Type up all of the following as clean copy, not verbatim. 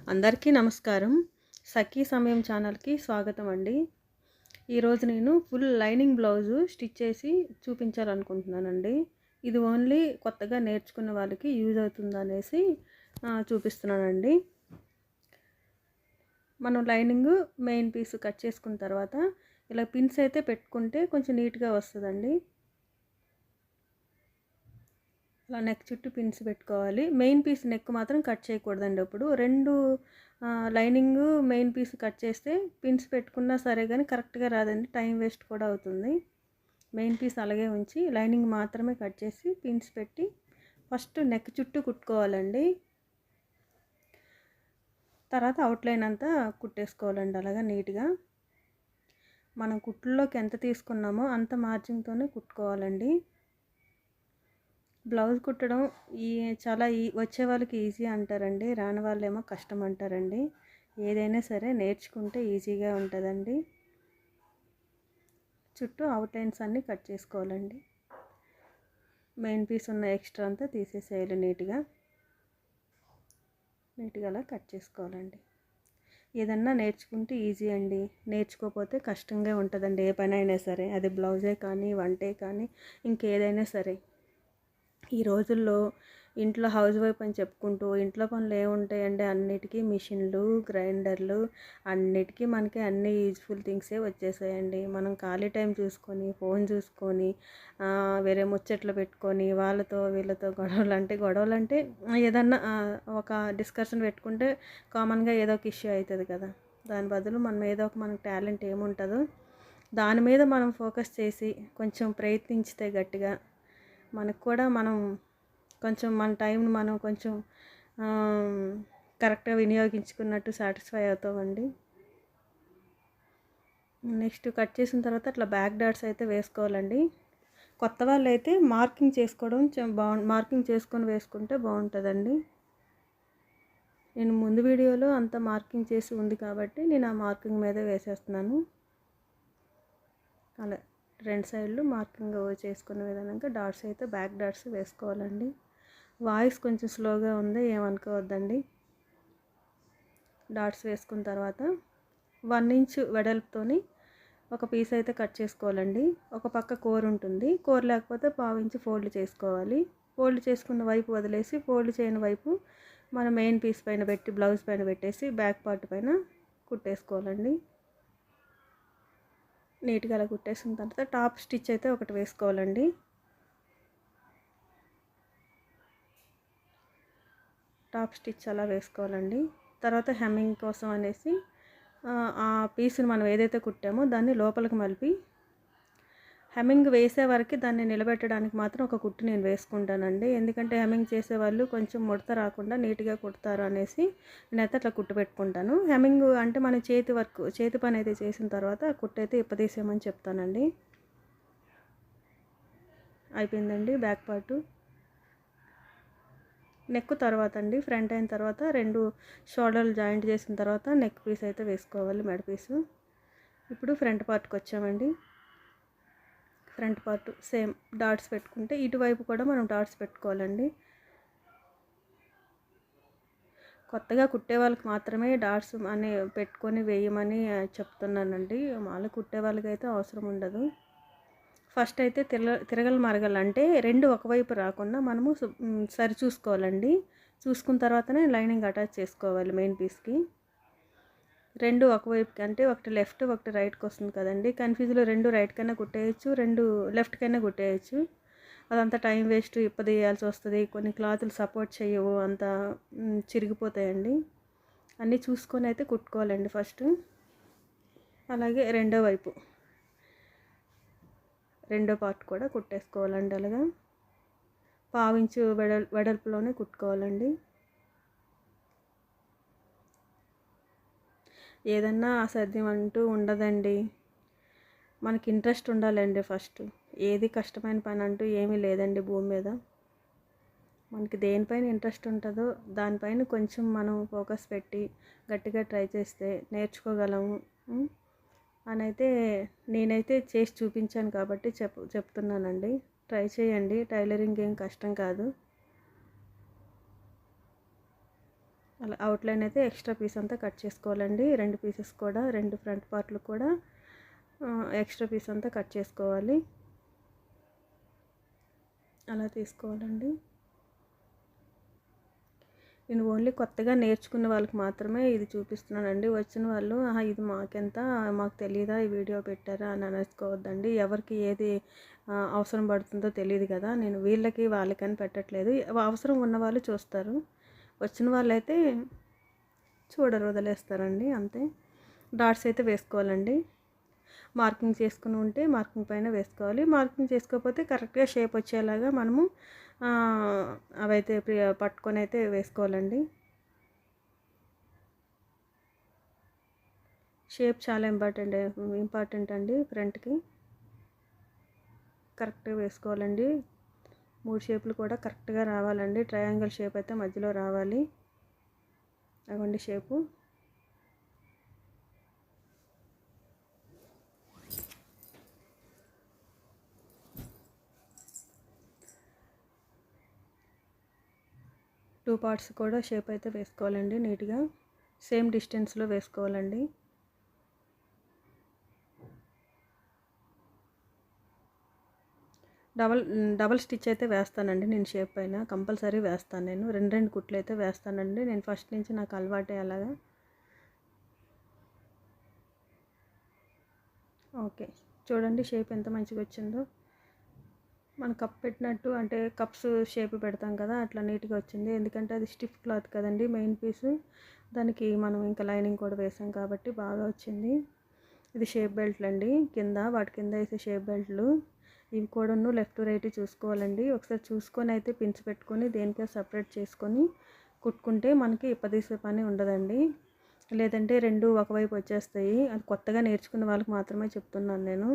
అందరికీ నమస్కారం. సఖీ సమయం ఛానల్‌కి స్వాగతం అండి. ఈరోజు నేను ఫుల్ లైనింగ్ బ్లౌజు స్టిచ్ చేసి చూపించాలనుకుంటున్నానండి. ఇది ఓన్లీ కొత్తగా నేర్చుకున్న వాళ్ళకి యూజ్ అవుతుందనేసి చూపిస్తున్నానండి. మనం లైనింగు మెయిన్ పీస్ కట్ చేసుకున్న తర్వాత ఇలా పిన్స్ అయితే పెట్టుకుంటే కొంచెం నీట్‌గా వస్తదండి. అలా నెక్ చుట్టూ పిన్స్ పెట్టుకోవాలి. మెయిన్ పీస్ నెక్ మాత్రం కట్ చేయకూడదండి. అప్పుడు రెండు లైనింగు మెయిన్ పీస్ కట్ చేస్తే పిన్స్ పెట్టుకున్నా సరే కానీ కరెక్ట్గా రాదండి. టైం వేస్ట్ కూడా అవుతుంది. మెయిన్ పీస్ అలాగే ఉంచి లైనింగ్ మాత్రమే కట్ చేసి పిన్స్ పెట్టి ఫస్ట్ నెక్ చుట్టూ కుట్టుకోవాలండి. తర్వాత అవుట్లైన్ అంతా కుట్టేసుకోవాలండి అలాగా నీట్గా. మనం కుట్లోకి ఎంత తీసుకున్నామో అంత మార్జిన్తోనే కుట్టుకోవాలండి. బ్లౌజ్ కుట్టడం చాలా వచ్చే వాళ్ళకి ఈజీ అంటారండి. రాని వాళ్ళేమో కష్టం అంటారండి. ఏదైనా సరే నేర్చుకుంటే ఈజీగా ఉంటుందండి. చుట్టూ అవుట్లైన్స్ అన్నీ కట్ చేసుకోవాలండి. మెయిన్ పీస్ ఉన్న ఎక్స్ట్రా అంతా తీసేసేయాలి నీట్గా అలా కట్ చేసుకోవాలండి. ఏదన్నా నేర్చుకుంటే ఈజీ అండి. నేర్చుకోకపోతే కష్టంగా ఉంటుందండి. ఏ పని అయినా సరే, అది బ్లౌజే కానీ వంటే కానీ ఇంకేదైనా సరే. ఈ రోజుల్లో ఇంట్లో హౌస్ వైఫ్ అని చెప్పుకుంటూ ఇంట్లో పనులు ఏముంటాయండి, అన్నిటికీ మిషన్లు, గ్రైండర్లు, అన్నిటికీ మనకి అన్ని యూజ్ఫుల్ థింగ్సే వచ్చేసాయండి. మనం ఖాళీ టైం చూసుకొని ఫోన్ చూసుకొని వేరే ముచ్చట్లు పెట్టుకొని వాళ్ళతో వీళ్ళతో గొడవలంటే ఏదన్నా ఒక డిస్కషన్ పెట్టుకుంటే కామన్గా ఏదో ఒక ఇష్యూ అవుతుంది కదా. దాని బదులు మనం ఏదో ఒక మనకు టాలెంట్ ఏముంటుందో దాని మీద మనం ఫోకస్ చేసి కొంచెం ప్రయత్నించితే గట్టిగా మనకు కూడా కొంచెం మన టైంని మనం కొంచెం కరెక్ట్గా వినియోగించుకున్నట్టు సాటిస్ఫై అవుతామండి. నెక్స్ట్ కట్ చేసిన తర్వాత అట్లా బ్యాక్ డాట్స్ అయితే వేసుకోవాలండి. కొత్త వాళ్ళు అయితే మార్కింగ్ చేసుకోవడం మార్కింగ్ చేసుకొని వేసుకుంటే బాగుంటుందండి. నేను ముందు వీడియోలో అంతా మార్కింగ్ చేసి ఉంది కాబట్టి నేను ఆ మార్కింగ్ మీదే వేసేస్తున్నాను. అలా రెండు సైడ్లు మార్కింగ్ చేసుకున్న విధంగా డాట్స్ అయితే బ్యాక్ డాట్స్ వేసుకోవాలండి. వాయిస్ కొంచెం స్లోగా ఉంది, ఏమనుకోవద్దండి. డాట్స్ వేసుకున్న తర్వాత 1 ఇంచ్ వెడల్పుతోని ఒక పీస్ అయితే కట్ చేసుకోవాలండి. ఒక పక్క కోర్ ఉంటుంది, కోర్ లేకపోతే 1/2 ఇంచ్ ఫోల్డ్ చేసుకోవాలి. ఫోల్డ్ చేసుకున్న వైపు వదిలేసి ఫోల్డ్ చేయని వైపు మన మెయిన్ పీస్ పైన పెట్టి బ్లౌజ్ పైన పెట్టేసి బ్యాక్ పార్ట్ పైన కుట్టేసుకోవాలండి. నీట్గా అలా కుట్టేసిన తర్వాత టాప్ స్టిచ్ అయితే ఒకటి వేసుకోవాలండి. టాప్ స్టిచ్ అలా వేసుకోవాలండి. తర్వాత హెమ్మింగ్ కోసం అనేసి ఆ పీస్ని మనం ఏదైతే కుట్టామో దాన్ని లోపలికి మలిపి హెమ్మింగ్ వేసే వరకు దాన్ని నిలబెట్టడానికి మాత్రం ఒక కుట్టు నేను వేసుకుంటానండి. ఎందుకంటే హెమ్మింగ్ చేసేవాళ్ళు కొంచెం ముడత రాకుండా నీట్గా కుడతారు అనేసి నేనైతే అట్లా కుట్టు పెట్టుకుంటాను. హెమ్మింగ్ అంటే మన చేతి పని అయితే చేసిన తర్వాత ఆ కుట్టు అయితే ఇప్పదీసేయమని చెప్తానండి. అయిపోయిందండి బ్యాక్ పార్టు. నెక్ తర్వాత అండి, ఫ్రంట్ అయిన తర్వాత 2 షోల్డర్లు జాయింట్ చేసిన తర్వాత నెక్ పీస్ అయితే వేసుకోవాలి, మెడ పీసు. ఇప్పుడు ఫ్రంట్ పార్ట్కి వచ్చామండి. ఫ్రంట్ పార్ట్ సేమ్ డాట్స్ పెట్టుకుంటే ఇటువైపు కూడా మనం డాట్స్ పెట్టుకోవాలండి. కొత్తగా కుట్టే వాళ్ళకి మాత్రమే డాట్స్ అని పెట్టుకొని వేయమని చెప్తున్నానండి. మామూలుగా కుట్టే వాళ్ళకైతే అవసరం ఉండదు. ఫస్ట్ అయితే తిరగలు మరగలు అంటే రెండు ఒకవైపు రాకుండా మనము సరి చూసుకోవాలండి. చూసుకున్న తర్వాతనే లైనింగ్ అటాచ్ చేసుకోవాలి మెయిన్ పీస్కి. రెండు ఒకవైపుకి అంటే ఒకటి లెఫ్ట్ ఒకటి రైట్కి వస్తుంది కదండి. కన్ఫ్యూజ్లో రెండు రైట్ కైనా కుట్టేయచ్చు, రెండు లెఫ్ట్ కైనా కుట్టేయచ్చు. అదంతా టైం వేస్ట్, ఇప్పదీయాల్సి వస్తుంది. కొన్ని క్లాతులు సపోర్ట్ చేయవు, అంత చిరిగిపోతాయండి. అన్నీ చూసుకొని అయితే కుట్టుకోవాలండి ఫస్ట్. అలాగే రెండో పార్ట్ కూడా కుట్టేసుకోవాలండి. అలాగా 1/2 ఇంచు వెడల్పులోనే కుట్టుకోవాలండి. ఏదన్నా అసాధ్యం అంటూ ఉండదండి. మనకి ఇంట్రెస్ట్ ఉండాలండి ఫస్ట్. ఏది కష్టమైన పని అంటూ ఏమీ లేదండి భూమి మీద. మనకి దేనిపైన ఇంట్రెస్ట్ ఉంటుందో దానిపైన కొంచెం మనం ఫోకస్ పెట్టి గట్టిగా ట్రై చేస్తే నేర్చుకోగలము అని అయితే నేనైతే చేసి చూపించాను కాబట్టి చెప్తున్నానండి. ట్రై చేయండి. టైలరింగ్ ఏం కష్టం కాదు. అలా అవుట్లైన్ అయితే ఎక్స్ట్రా పీస్ అంతా కట్ చేసుకోవాలండి. 2 పీసెస్ కూడా 2 ఫ్రంట్ పార్ట్లు కూడా ఎక్స్ట్రా పీస్ అంతా కట్ చేసుకోవాలి. అలా తీసుకోవాలండి. నేను ఓన్లీ కొత్తగా నేర్చుకున్న వాళ్ళకి మాత్రమే ఇది చూపిస్తున్నానండి. వచ్చిన వాళ్ళు ఇది మాకెంత, మాకు తెలీదా ఈ వీడియో పెట్టారా అని అనేసుకోవద్దండి. ఎవరికి ఏది అవసరం పడుతుందో తెలియదు కదా, నేను వీళ్ళకి వాళ్ళకని పెట్టట్లేదు. అవసరం ఉన్న వాళ్ళు చూస్తారు, వచ్చిన వాళ్ళైతే చూడరు, వదిలేస్తారండి అంతే. డాట్స్ అయితే వేసుకోవాలండి. మార్కింగ్ చేసుకుని ఉంటే మార్కింగ్ పైన వేసుకోవాలి. మార్కింగ్ చేసుకోకపోతే కరెక్ట్గా షేప్ వచ్చేలాగా మనము అవైతే పట్టుకొని అయితే వేసుకోవాలండి. షేప్ చాలా ఇంపార్టెంట్ అండి. ఫ్రంట్కి కరెక్ట్గా వేసుకోవాలండి. 3 షేపులు కూడా కరెక్ట్గా రావాలండి. ట్రయాంగిల్ షేప్ అయితే మధ్యలో రావాలి. అవ్వండి షేపు. టూ పార్ట్స్ కూడా షేప్ అయితే వేసుకోవాలండి. నీట్గా సేమ్ డిస్టెన్స్లో వేసుకోవాలండి. డబల్ స్టిచ్ అయితే వేస్తానండి నేను. షేప్ పైన కంపల్సరీ వేస్తాను నేను. 2 కుట్లు అయితే వేస్తానండి నేను. ఫస్ట్ నుంచి నాకు అలవాటే అలాగా. ఓకే, చూడండి షేప్ ఎంత మంచిగా వచ్చిందో. మనం కప్ పెట్టినట్టు, అంటే కప్స్ షేప్ పెడతాం కదా, అట్లా నీట్గా వచ్చింది. ఎందుకంటే అది స్టిఫ్ క్లాత్ కదండి మెయిన్ పీసు, దానికి మనం ఇంకా లైనింగ్ కూడా వేసాం కాబట్టి బాగా వచ్చింది. ఇది షేప్ బెల్ట్లు అండి. వాటి కింద వేసే షేప్ బెల్ట్లు ఇవి కూడాను లెఫ్ట్ రైట్ చూసుకోవాలండి. ఒకసారి చూసుకొని అయితే పిన్స్ పెట్టుకొని దేనికే సపరేట్ చేసుకొని కుట్టుకుంటే మనకి ఇప్పదీసే పని ఉండదండి. లేదంటే 2 ఒకవైపు వచ్చేస్తాయి. అది కొత్తగా నేర్చుకున్న వాళ్ళకి మాత్రమే చెప్తున్నాను నేను.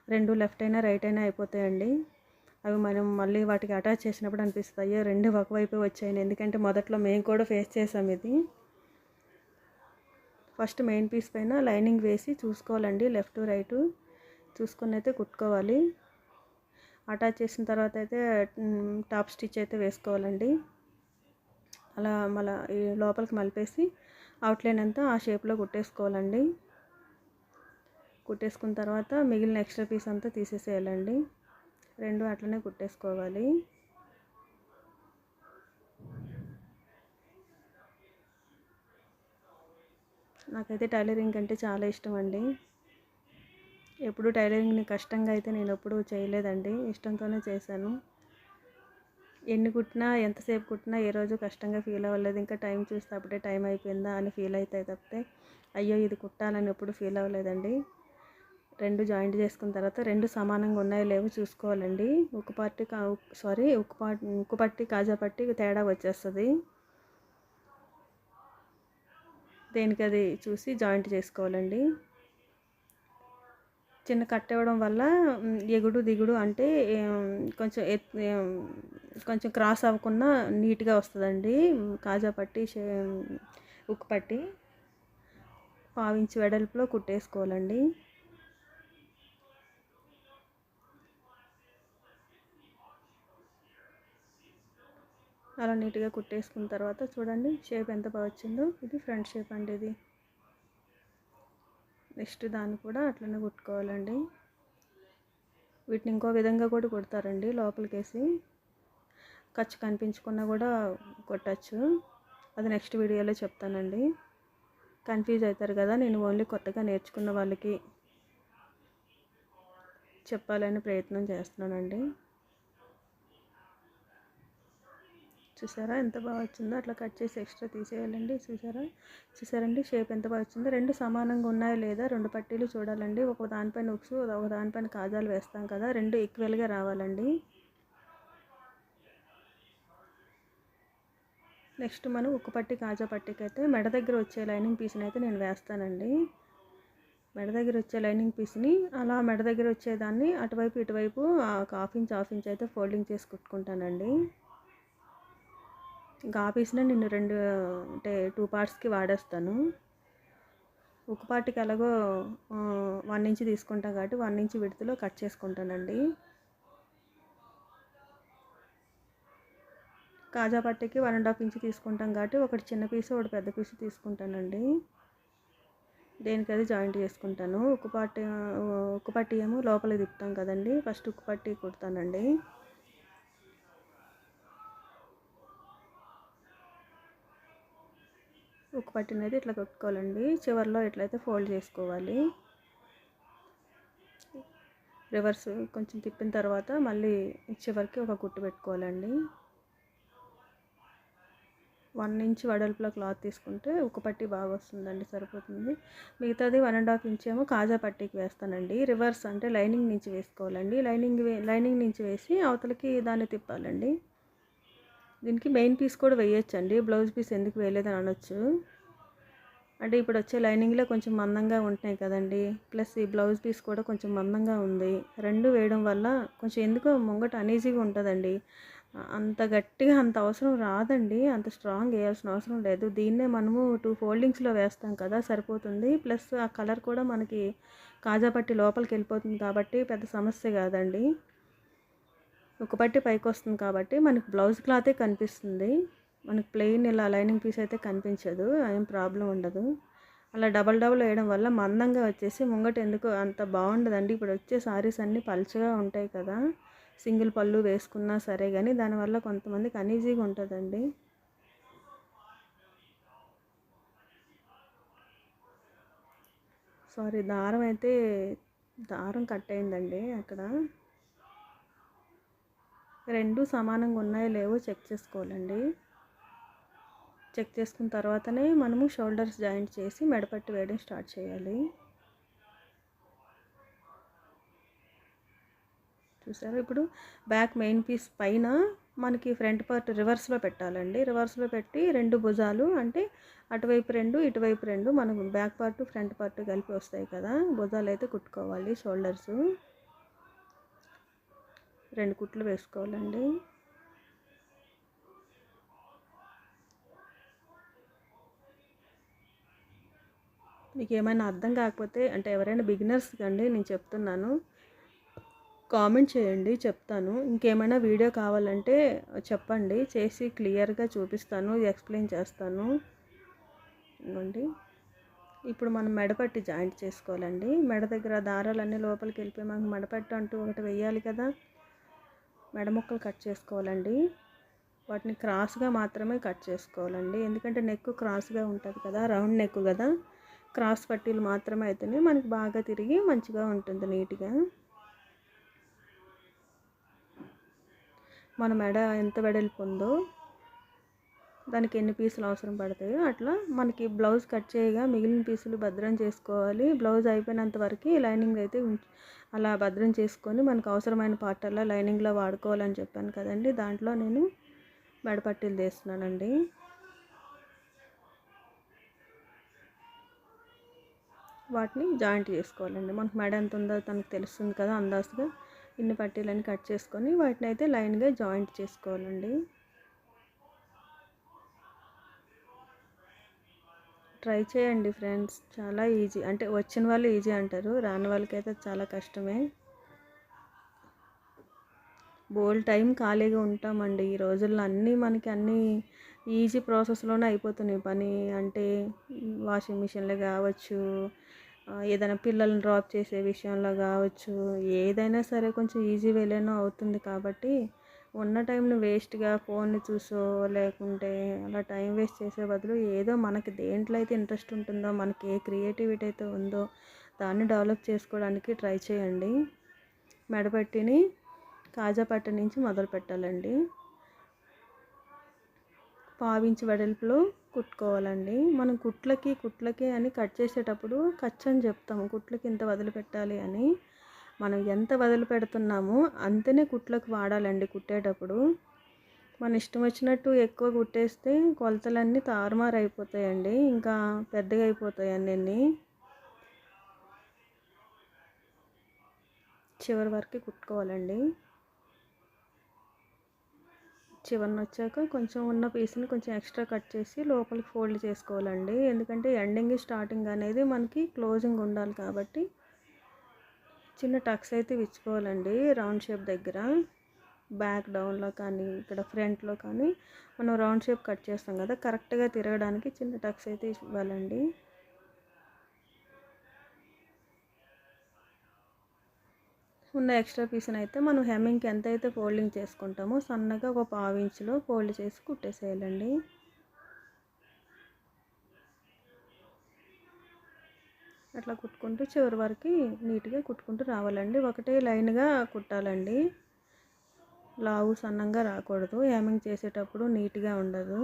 2 లెఫ్ట్ అయినా రైట్ అయినా అయిపోతాయండి. అవి మనం మళ్ళీ వాటికి అటాచ్ చేసినప్పుడు అనిపిస్తుంది, అయ్యో 2 ఒకవైపే వచ్చాయని. ఎందుకంటే మొదట్లో మేము కూడా ఫేస్ చేసాం ఇది. ఫస్ట్ మెయిన్ పీస్ పైన లైనింగ్ వేసి చూసుకోవాలండి, లెఫ్ట్ రైట్ చూసుకొని అయితే కుట్టుకోవాలి. అటాచ్ చేసిన తర్వాత అయితే టాప్ స్టిచ్ అయితే వేసుకోవాలండి. అలా మళ్ళీ ఈ లోపలికి మలిపేసి అవుట్లైన్ అంతా ఆ షేప్లో కుట్టేసుకోవాలండి. కుట్టేసుకున్న తర్వాత మిగిలిన ఎక్స్ట్రా పీస్ అంతా తీసేసేయాలండి. 2 అట్లనే కుట్టేసుకోవాలి. నాకైతే టైలరింగ్ అంటే చాలా ఇష్టం అండి. ఎప్పుడు టైలరింగ్ని కష్టంగా అయితే నేను ఎప్పుడూ చేయలేదండి, ఇష్టంతోనే చేశాను. ఎన్ని కుట్టినా ఎంతసేపు కుట్టినా ఏ రోజు కష్టంగా ఫీల్ అవ్వలేదు. ఇంకా టైం చూస్తే అప్పుడే టైం అయిపోయిందా అని ఫీల్ అయితే తప్పితే అయ్యో ఇది కుట్టాలని ఎప్పుడు ఫీల్ అవ్వలేదండి. 2 జాయింట్ చేసుకున్న తర్వాత 2 సమానంగా ఉన్నాయో లేవో చూసుకోవాలండి. ఉక్కు పట్టి కాజా పట్టి తేడా వచ్చేస్తుంది. దేనికి అది చూసి జాయింట్ చేసుకోవాలండి. చిన్న కట్ ఇవ్వడం వల్ల ఎగుడు దిగుడు అంటే కొంచెం క్రాస్ అవ్వకుండా నీట్గా వస్తుందండి. కాజా పట్టి ఉక్కు పట్టి 1/2 ఇంచ్ వెడల్పులో కుట్టేసుకోవాలండి. అలా నీట్గా కుట్టేసుకున్న తర్వాత చూడండి షేప్ ఎంత బాగా వచ్చిందో. ఇది ఫ్రంట్ షేప్ అండి ఇది. నెక్స్ట్ దాన్ని కూడా అట్లనే కుట్టుకోవాలండి. వీటిని ఇంకో విధంగా కూడా కుడతారండి, లోపలికేసి ఖర్చు కనిపించకుండా కూడా కొట్టచ్చు. అది నెక్స్ట్ వీడియోలో చెప్తానండి. కన్ఫ్యూజ్ అవుతారు కదా, నేను ఓన్లీ కొత్తగా నేర్చుకున్న వాళ్ళకి చెప్పాలని ప్రయత్నం చేస్తున్నానండి. చూసారా ఎంత బాగా వచ్చిందో. అట్లా కట్ చేసి ఎక్స్ట్రా తీసేయాలండి. చూసారండి షేప్ ఎంత బాగా వచ్చిందో. 2 సమానంగా ఉన్నాయో లేదా 2 పట్టీలు చూడాలండి. ఒక దానిపైన ఉక్స్, ఒక దానిపైన కాజాలు వేస్తాం కదా, 2 ఈక్వల్గా రావాలండి. నెక్స్ట్ మనం ఉక్కు పట్టి కాజా పట్టీకి అయితే మెడ దగ్గర వచ్చే లైనింగ్ పీస్ని అయితే నేను వేస్తానండి. మెడ దగ్గర వచ్చే లైనింగ్ పీస్ని అలా మెడ దగ్గర వచ్చేదాన్ని అటువైపు ఇటువైపు 1/2 ఇంచ్ అయితే ఫోల్డింగ్ చేసి కుట్టుకుంటానండి. ఇంకా ఆ పీస్నే నేను 2 పార్ట్స్కి వాడేస్తాను. ఉక్కు పార్ట్కి ఎలాగో 1 ఇంచ్ తీసుకుంటాను కాబట్టి 1 ఇంచ్ విడతలో కట్ చేసుకుంటానండి. కాజా పట్టీకి 1.5 ఇంచ్ తీసుకుంటాం కాబట్టి ఒకటి చిన్న పీసు ఒకటి పెద్ద పీసు తీసుకుంటానండి. దేనికది జాయింట్ చేసుకుంటాను. ఉక్కు పట్టీ ఏమో లోపలికి తిప్పుతాం కదండి, ఫస్ట్ ఉక్కు పట్టీ కుడతానండి. ఉక్కు పట్టీని అయితే ఇట్లా కొట్టుకోవాలండి. చివరిలో ఎట్లయితే ఫోల్డ్ చేసుకోవాలి. రివర్స్ కొంచెం తిప్పిన తర్వాత మళ్ళీ చివరికి ఒక కుట్టు పెట్టుకోవాలండి. 1 ఇంచ్ వెడల్పులో క్లాత్ తీసుకుంటే ఉక్కు పట్టీ బాగా వస్తుందండి, సరిపోతుంది. మిగతాది 1.5 ఇంచ్ ఏమో కాజా పట్టీకి వేస్తానండి. రివర్స్ అంటే లైనింగ్ నుంచి వేసుకోవాలండి. లైనింగ్ నుంచి వేసి అవతలకి దాన్ని తిప్పాలండి. దీనికి మెయిన్ పీస్ కూడా వేయొచ్చండి. బ్లౌజ్ పీస్ ఎందుకు వేయలేదని అనొచ్చు. అంటే ఇప్పుడు వచ్చే లైనింగ్లో కొంచెం మందంగా ఉంటున్నాయి కదండి, ప్లస్ ఈ బ్లౌజ్ పీస్ కూడా కొంచెం మందంగా ఉంది. రెండు వేయడం వల్ల కొంచెం ఎందుకో ముంగట అనీజీగా ఉంటుందండి. అంత గట్టిగా అంత అవసరం రాదండి, అంత స్ట్రాంగ్ వేయాల్సిన అవసరం లేదు. దీన్నే మనము 2 ఫోల్డింగ్స్లో వేస్తాం కదా, సరిపోతుంది. ప్లస్ ఆ కలర్ కూడా మనకి కాజా పట్టి లోపలికి వెళ్ళిపోతుంది కాబట్టి పెద్ద సమస్య కాదండి. ఉక్కు పట్టి పైకి వస్తుంది కాబట్టి మనకి బ్లౌజ్ క్లాతే కనిపిస్తుంది. మనకి ప్లెయిన్ ఇలా లైనింగ్ పీస్ అయితే కనిపించదు, ఏం ప్రాబ్లం ఉండదు. అలా డబల్ వేయడం వల్ల మందంగా వచ్చేసి ముంగట ఎందుకు అంత బాగుండదండి. ఇప్పుడు వచ్చే సారీస్ అన్నీ పలుచగా ఉంటాయి కదా, సింగిల్ పళ్ళు వేసుకున్నా సరే కానీ దానివల్ల కొంతమందికి అనీజీగా ఉంటుందండి. సారీ, దారం కట్ అయిందండి. అక్కడ రెండు సమానంగా ఉన్నాయో లేవో చెక్ చేసుకోవాలండి. చెక్ చేసుకున్న తర్వాతనే మనము షోల్డర్స్ జాయింట్ చేసి మెడపట్టి వేయడం స్టార్ట్ చేయాలి. చూసారా, ఇప్పుడు బ్యాక్ మెయిన్ పీస్ పైన మనకి ఫ్రంట్ పార్ట్ రివర్స్లో పెట్టాలండి. రివర్స్లో పెట్టి రెండు భుజాలు అంటే అటువైపు 2 ఇటువైపు 2 మనకు బ్యాక్ పార్ట్ ఫ్రంట్ పార్ట్ కలిపి వస్తాయి కదా, భుజాలు అయితే కుట్టుకోవాలి. షోల్డర్స్ 2 కుట్లు వేసుకోవాలండి. మీకు ఏమైనా అర్థం కాకపోతే, అంటే ఎవరైనా బిగినర్స్ కండి నేను చెప్తున్నాను, కామెంట్ చేయండి, చెప్తాను. ఇంకేమైనా వీడియో కావాలంటే చెప్పండి, చేసి క్లియర్గా చూపిస్తాను, ఎక్స్ప్లెయిన్ చేస్తాను. ఇవ్వండి. ఇప్పుడు మనం మెడపట్టి జాయింట్ చేసుకోవాలండి. మెడ దగ్గర దారాలన్నీ లోపలికి వెళ్ళిపోయి మనకు మెడపట్టి అంటూ ఒకటి వేయాలి కదా, మెడ ముక్కలు కట్ చేసుకోవాలండి. వాటిని క్రాస్గా మాత్రమే కట్ చేసుకోవాలండి, ఎందుకంటే నెక్ క్రాస్గా ఉంటుంది కదా, రౌండ్ నెక్ కదా. క్రాస్ పట్టీలు మాత్రమే అయితేనే మనకి బాగా తిరిగి మంచిగా ఉంటుంది, నీట్గా. మన మెడ ఎంత వెడల్పు ఉందో దానికి ఎన్ని పీసులు అవసరం పడతాయో అట్లా మనకి బ్లౌజ్ కట్ చేయగా మిగిలిన పీసులు భద్రం చేసుకోవాలి. బ్లౌజ్ అయిపోయినంత వరకు లైనింగ్ అయితే అలా భద్రం చేసుకొని మనకు అవసరమైన పార్ట్ అలా లైనింగ్లో వాడుకోవాలని చెప్పాను కదండి, దాంట్లో నేను మెడపట్టీలు తీస్తున్నానండి. వాటిని జాయింట్ చేసుకోవాలండి. మనకు మెడ ఎంత ఉందో తనకు తెలుస్తుంది కదా, అందాజుగా ఇన్ని పట్టీలని కట్ చేసుకొని వాటిని అయితే లైన్గా జాయింట్ చేసుకోవాలండి. ట్రై చేయండి ఫ్రెండ్స్, చాలా ఈజీ. అంటే వచ్చిన వాళ్ళు ఈజీ అంటారు, రాని వాళ్ళకైతే చాలా కష్టమే. బోల్ టైం ఖాళీగా ఉంటామండి ఈ రోజుల్లో. అన్నీ ఈజీ ప్రాసెస్లోనే అయిపోతున్నాయి పని. అంటే వాషింగ్ మిషన్లో కావచ్చు, ఏదైనా పిల్లల్ని డ్రాప్ చేసే విషయంలో కావచ్చు, ఏదైనా సరే కొంచెం ఈజీ వేలోనే అవుతుంది. కాబట్టి ఉన్న టైంని వేస్ట్గా ఫోన్ని చూసో లేకుంటే అలా టైం వేస్ట్ చేసే బదులు ఏదో మనకి దేంట్లో అయితే ఇంట్రెస్ట్ ఉంటుందో, మనకి ఏ క్రియేటివిటీ అయితే ఉందో దాన్ని డెవలప్ చేసుకోవడానికి ట్రై చేయండి. మెడపట్టిని కాజా పట్టు నుంచి మొదలు పెట్టాలండి. 1/2 ఇంచ్ వెడల్పులో కుట్టుకోవాలండి. మనం కుట్లకి అని కట్ చేసేటప్పుడు ఖర్చు అని చెప్తాము, కుట్లకి ఇంత వదిలిపెట్టాలి అని. మనం ఎంత వదిలిపెడుతున్నామో అంతనే కుట్లకు వాడాలండి. కుట్టేటప్పుడు మన ఇష్టం వచ్చినట్టు ఎక్కువ కుట్టేస్తే కొలతలన్నీ తారుమారు అయిపోతాయండి, ఇంకా పెద్దగా అయిపోతాయి అన్నీ. చివరి వరకు కుట్టుకోవాలండి. చివరన వచ్చాక కొంచెం ఉన్న పీస్ని కొంచెం ఎక్స్ట్రా కట్ చేసి లోపలికి ఫోల్డ్ చేసుకోవాలండి, ఎందుకంటే ఎండింగ్ స్టార్టింగ్ అనేది మనకి క్లోజింగ్ ఉండాలి కాబట్టి చిన్న టక్స్ అయితే ఇచ్చుకోవాలండి రౌండ్ షేప్ దగ్గర. బ్యాక్ డౌన్లో కానీ ఇక్కడ ఫ్రంట్లో కానీ మనం రౌండ్ షేప్ కట్ చేస్తాం కదా, కరెక్ట్గా తిరగడానికి చిన్న టక్స్ అయితే ఇవ్వాలండి. ఉన్న ఎక్స్ట్రా పీస్ని అయితే మనం హెమ్మింగ్కి ఎంత అయితే ఫోల్డింగ్ చేసుకుంటామో సన్నగా ఒక 1/2 ఇంచులో ఫోల్డ్ చేసి కుట్టేసేయాలండి. అట్లా కుట్టుకుంటూ చివరి వరకు నీట్గా కుట్టుకుంటూ రావాలండి. ఒకటే లైన్గా కుట్టాలండి, లావు సన్నంగా రాకూడదు. హెమ్మింగ్ చేసేటప్పుడు నీట్గా ఉండదు.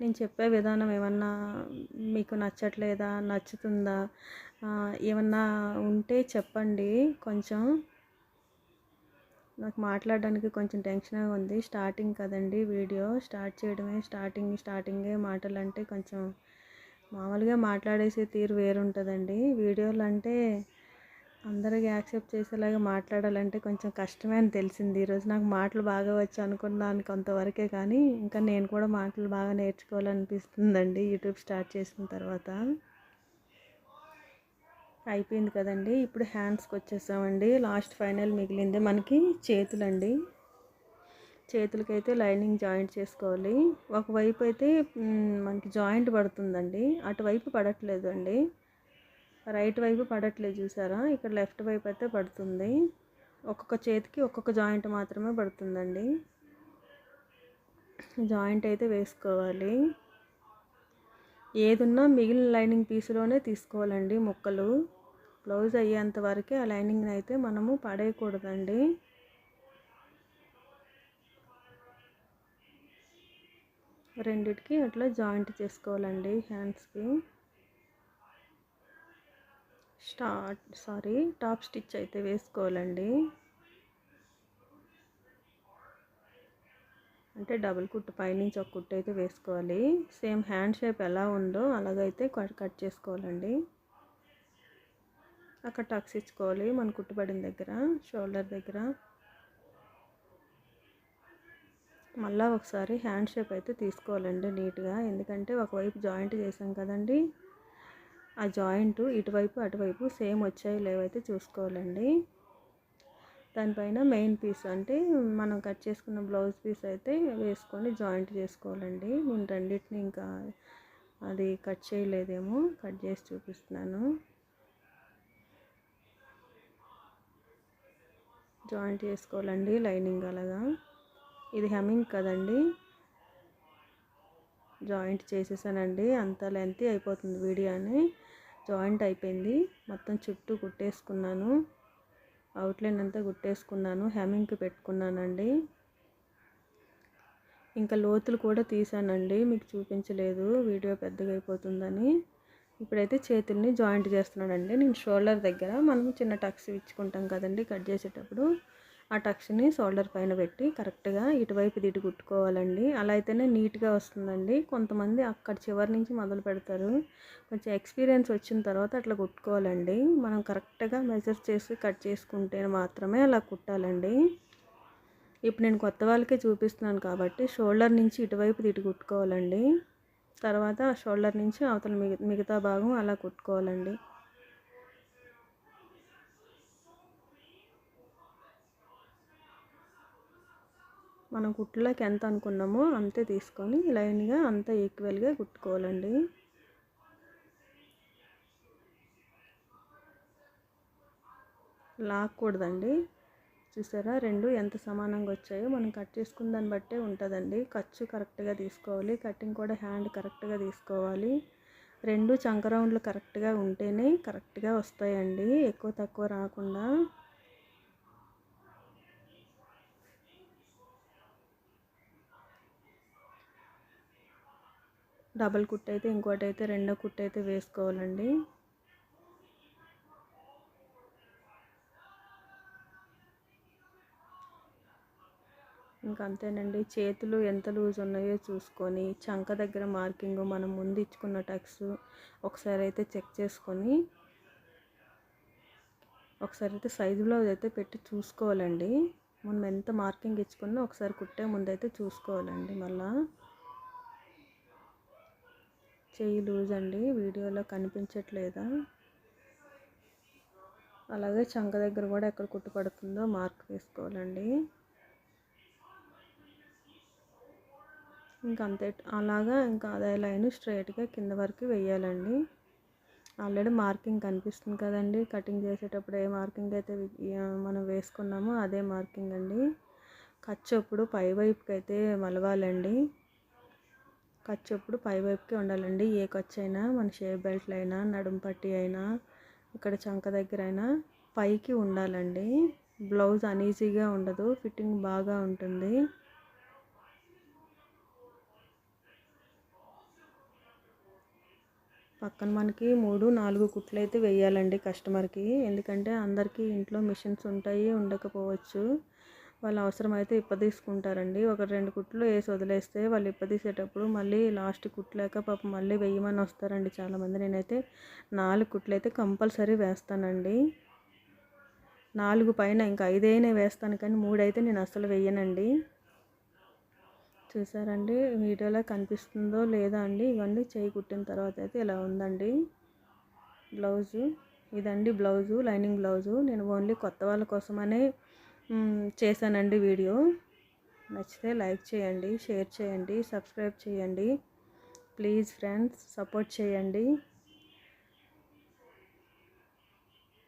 నేను చెప్పే విధానం ఏమన్నా మీకు నచ్చట్లేదా, నచ్చుతుందా, ఏమన్నా ఉంటే చెప్పండి. కొంచెం నాకు మాట్లాడడానికి కొంచెం టెన్షన్గా ఉంది. స్టార్టింగ్ కదండి, వీడియో స్టార్ట్ చేయడమే, స్టార్టింగే మాటలు అంటే కొంచెం మామూలుగా మాట్లాడేసే తీరు వేరుంటుందండి. వీడియోలు అంటే అందరికి యాక్సెప్ట్ చేసేలాగా మాట్లాడాలంటే కొంచెం కష్టమే అని తెలిసింది ఈరోజు. నాకు మాటలు బాగా వచ్చు అనుకున్నాను కొంతవరకే, కానీ ఇంకా నేను కూడా మాటలు బాగా నేర్చుకోవాలనిపిస్తుందండి యూట్యూబ్ స్టార్ట్ చేసిన తర్వాత. అయిపోయింది కదండి, ఇప్పుడు హ్యాండ్స్కి వచ్చేసామండి. లాస్ట్ ఫైనల్ మిగిలింది మనకి చేతులండి. చేతులకైతే లైనింగ్ జాయింట్ చేసుకోవాలి. ఒకవైపు అయితే మనకి జాయింట్ పడుతుందండి, అటువైపు పడట్లేదు అండి. రైట్ వైపు పడట్లేదు చూసారా, ఇక్కడ లెఫ్ట్ వైపు అయితే పడుతుంది. ఒక్కొక్క చేతికి ఒక్కొక్క జాయింట్ మాత్రమే పడుతుందండి. జాయింట్ అయితే వేసుకోవాలి. ఏదున్నా మిగిలిన లైనింగ్ పీసులోనే తీసుకోవాలండి ముక్కలు. బ్లౌజ్ అయ్యేంత వరకే ఆ లైనింగ్ని అయితే మనము పడేయకూడదండి. రెండిటికి అట్లా జాయింట్ చేసుకోవాలండి హ్యాండ్స్కి. టాప్ స్టిచ్ అయితే వేసుకోవాలండి. అంటే డబుల్ కుట్టు పైనుంచి ఒక కుట్టు అయితే వేసుకోవాలి. సేమ్ హ్యాండ్ షేప్ ఎలా ఉందో అలాగైతే కట్ చేసుకోవాలండి. అక్కడ టక్స్ ఇచ్చుకోవాలి మన కుట్టుబడిన దగ్గర, షోల్డర్ దగ్గర. మళ్ళీ ఒకసారి హ్యాండ్ షేప్ అయితే తీసుకోవాలండి నీట్గా, ఎందుకంటే ఒకవైపు జాయింట్ చేసాం కదండి, ఆ జాయింట్ ఇటువైపు అటువైపు సేమ్ వచ్చాయి లేవైతే చూసుకోవాలండి. దానిపైన మెయిన్ పీస్ అంటే మనం కట్ చేసుకున్న బ్లౌజ్ పీస్ అయితే వేసుకొని జాయింట్ చేసుకోవాలండి. నేను రెండింటిని ఇంకా అది కట్ చేయలేదేమో, కట్ చేసి చూపిస్తున్నాను. జాయింట్ చేసుకోవాలండి లైనింగ్ అలాగా. ఇది హెమ్మింగ్ కదండి, జాయింట్ చేసేసానండి. అంత లెంత్ అయిపోతుంది వీడియో అని. జాయింట్ అయిపోయింది, మొత్తం చుట్టూ కుట్టేసుకున్నాను, అవుట్లైన్ అంతా కుట్టేసుకున్నాను, హెమ్మింగ్కి పెట్టుకున్నానండి. ఇంకా లోతులు కూడా తీసానండి, మీకు చూపించలేదు వీడియో పెద్దగా అయిపోతుందని. ఇప్పుడైతే చేతుల్ని జాయింట్ చేస్తున్నానండి. నేను షోల్డర్ దగ్గర మనం చిన్న టక్స్ ఇచ్చుకుంటాం కదండి కట్ చేసేటప్పుడు, ఆ టక్స్ని షోల్డర్ పైన పెట్టి కరెక్ట్గా ఇటువైపు ఇటు కుట్టుకోవాలండి. అలా అయితేనే నీట్గా వస్తుందండి. కొంతమంది అక్కడ చివరి నుంచి మొదలు పెడతారు, కొంచెం ఎక్స్పీరియన్స్ వచ్చిన తర్వాత అట్లా కుట్టుకోవాలండి. మనం కరెక్ట్గా మెజర్ చేసి కట్ చేసుకుంటే మాత్రమే అలా కుట్టాలండి. ఇప్పుడు నేను కొత్త వాళ్ళకే చూపిస్తున్నాను కాబట్టి షోల్డర్ నుంచి ఇటువైపు ఇటు కుట్టుకోవాలండి. తర్వాత షోల్డర్ నుంచి అవతల మిగతా భాగం అలా కుట్టుకోవాలండి. మనం కుట్లకి ఎంత అనుకున్నామో అంతే తీసుకొని లైన్గా అంతా ఈక్వల్గా కుట్టుకోవాలండి. లాక్కూడదండి. చూసారా రెండు ఎంత సమానంగా వచ్చాయో, మనం కట్ చేసుకున్న దాన్ని బట్టే ఉంటుందండి. ఖర్చు కరెక్ట్గా తీసుకోవాలి, కటింగ్ కూడా హ్యాండ్ కరెక్ట్గా తీసుకోవాలి. రెండు చంక రౌండ్లు కరెక్ట్గా ఉంటేనే కరెక్ట్గా వస్తాయండి, ఎక్కువ తక్కువ రాకుండా. డబల్ కుట్టు అయితే ఇంకోటి అయితే రెండో కుట్టు అయితే వేసుకోవాలండి. ఇంకా అంతేనండి. చేతులు ఎంత లూజ్ ఉన్నాయో చూసుకొని చంక దగ్గర మార్కింగ్ మనం ముందు ఇచ్చుకున్న టక్స్ ఒకసారి అయితే చెక్ చేసుకొని ఒకసారి అయితే సైజు బ్లౌజ్ అయితే పెట్టి చూసుకోవాలండి. మనం ఎంత మార్కింగ్ ఇచ్చుకున్నా ఒకసారి కుట్టే ముందైతే చూసుకోవాలండి. మళ్ళా చెయ్యి లూజ్ అండి, వీడియోలో కనిపించట్లేదా? అలాగే చంక దగ్గర కూడా ఎక్కడ కుట్టు పడుతుందో మార్క్ వేసుకోవాలండి. ఇంకా అంతే, అలాగా ఇంకా అదే లైన్ స్ట్రైట్గా కింద వరకు వేయాలండి. ఆల్రెడీ మార్కింగ్ కనిపిస్తుంది కదండి, కటింగ్ చేసేటప్పుడు ఏ మార్కింగ్ అయితే మనం వేసుకున్నామో అదే మార్కింగ్ అండి. ఖర్చు ఎప్పుడు పై వైపుకి అయితే మలవాలండి. ఖర్చు ఎప్పుడు పై వైపుకి ఉండాలండి. ఏ ఖర్చు అయినా మన షేప్ బెల్ట్లు అయినా నడుము పట్టి అయినా ఇక్కడ చంక దగ్గర అయినా పైకి ఉండాలండి. బ్లౌజ్ అనీజీగా ఉండదు, ఫిట్టింగ్ బాగా ఉంటుంది. పక్కన మనకి 3-4 కుట్లు అయితే వేయాలండి కస్టమర్కి. ఎందుకంటే అందరికీ ఇంట్లో మిషన్స్ ఉంటాయి, ఉండకపోవచ్చు. వాళ్ళు అవసరమైతే ఇప్పదీసుకుంటారండి. 1-2 కుట్లు వేసి వదిలేస్తే వాళ్ళు ఇప్పదీసేటప్పుడు మళ్ళీ లాస్ట్ కుట్లేక పాపం మళ్ళీ వేయమని వస్తారండి చాలామంది. నేనైతే 4 కుట్లు అయితే కంపల్సరీ వేస్తానండి. 4 పైన ఇంకా 5 అయినా వేస్తాను, కానీ 3 అయితే నేను అస్సలు వేయనండి. చూసారండి వీడియోలో కనిపిస్తుందో లేదా అండి. ఇవన్నీ చేయి కుట్టిన తర్వాత అయితే ఇలా ఉందండి బ్లౌజు. ఇదండి బ్లౌజు, లైనింగ్ బ్లౌజు. నేను ఓన్లీ కొత్త వాళ్ళ కోసమనే చేశానండి వీడియో. నచ్చితే లైక్ చేయండి, షేర్ చేయండి, సబ్స్క్రైబ్ చేయండి. ప్లీజ్ ఫ్రెండ్స్ సపోర్ట్ చేయండి.